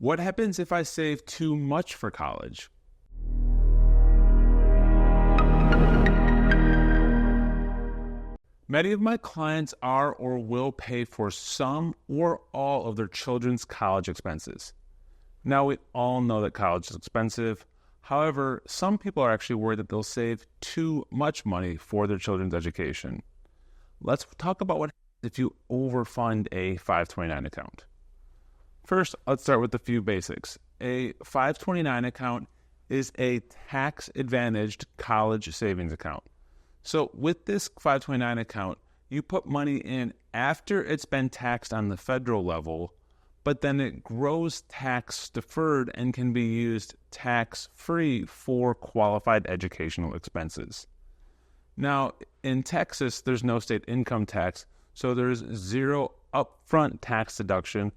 What happens if I save too much for college? Many of my clients are or will pay for some or all of their children's college expenses. Now, we all know that college is expensive. However, some people are actually worried that they'll save too much money for their children's education. Let's talk about what happens if you overfund a 529 account. First, let's start with a few basics. A 529 account is a tax-advantaged college savings account. So with this 529 account, you put money in after it's been taxed on the federal level, but then it grows tax deferred and can be used tax-free for qualified educational expenses. Now, in Texas, there's no state income tax, so there's zero upfront tax deduction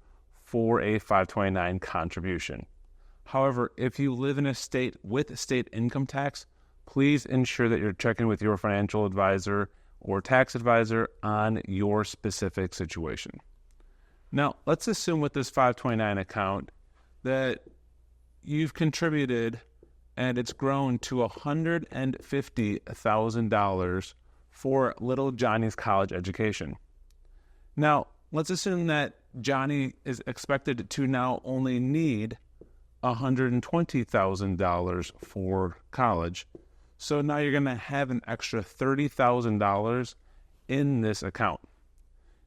for a 529 contribution. However, if you live in a state with state income tax, please ensure that you're checking with your financial advisor or tax advisor on your specific situation. Now, let's assume with this 529 account that you've contributed and it's grown to $150,000 for little Johnny's college education. Now, let's assume that Johnny is expected to now only need $120,000 for college. So now you're going to have an extra $30,000 in this account.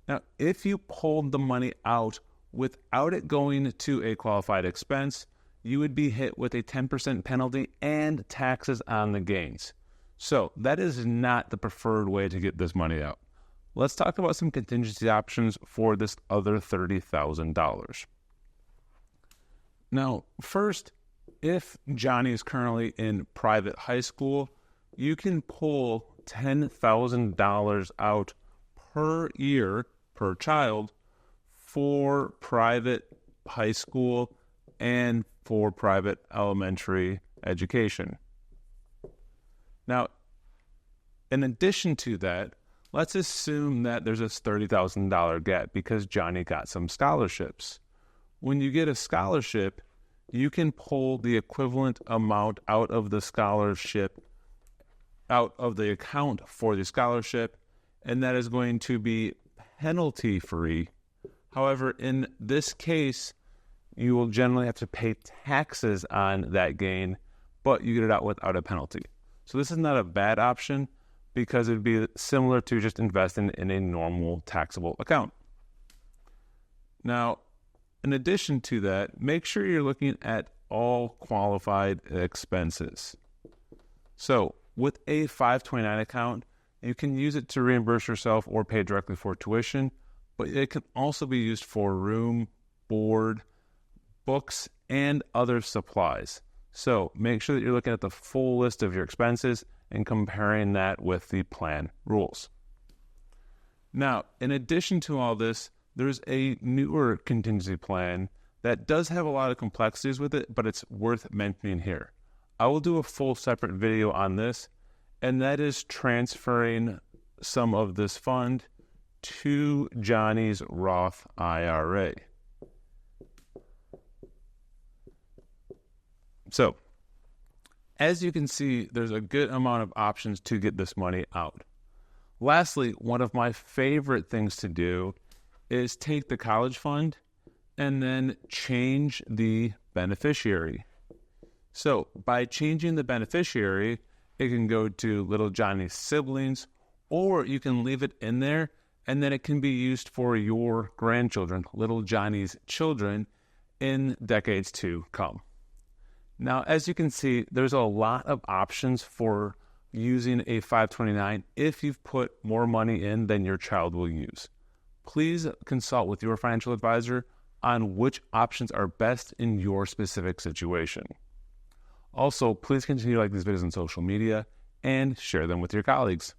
Now, if you pulled the money out without it going to a qualified expense, you would be hit with a 10% penalty and taxes on the gains. So that is not the preferred way to get this money out. Let's talk about some contingency options for this other $30,000. Now, first, if Johnny is currently in private high school, you can pull $10,000 out per year, per child, for private high school and for private elementary education. Now, in addition to that, let's assume that there's this $30,000 gap because Johnny got some scholarships. When you get a scholarship, you can pull the equivalent amount out of the scholarship, out of the account for the scholarship, and that is going to be penalty-free. However, in this case, you will generally have to pay taxes on that gain, but you get it out without a penalty. So this is not a bad option because it would be similar to just investing in a normal taxable account. Now, in addition to that, make sure you're looking at all qualified expenses. So with a 529 account, you can use it to reimburse yourself or pay directly for tuition, but it can also be used for room, board, books, and other supplies. So make sure that you're looking at the full list of your expenses and comparing that with the plan rules. Now, in addition to all this, there's a newer contingency plan that does have a lot of complexities with it, but it's worth mentioning here. I will do a full separate video on this, and that is transferring some of this fund to Johnny's Roth IRA. So, as you can see, there's a good amount of options to get this money out. Lastly, one of my favorite things to do is take the college fund and then change the beneficiary. So by changing the beneficiary, it can go to little Johnny's siblings, or you can leave it in there and then it can be used for your grandchildren, little Johnny's children, in decades to come. Now, as you can see, there's a lot of options for using a 529 if you've put more money in than your child will use. Please consult with your financial advisor on which options are best in your specific situation. Also, please continue to like these videos on social media and share them with your colleagues.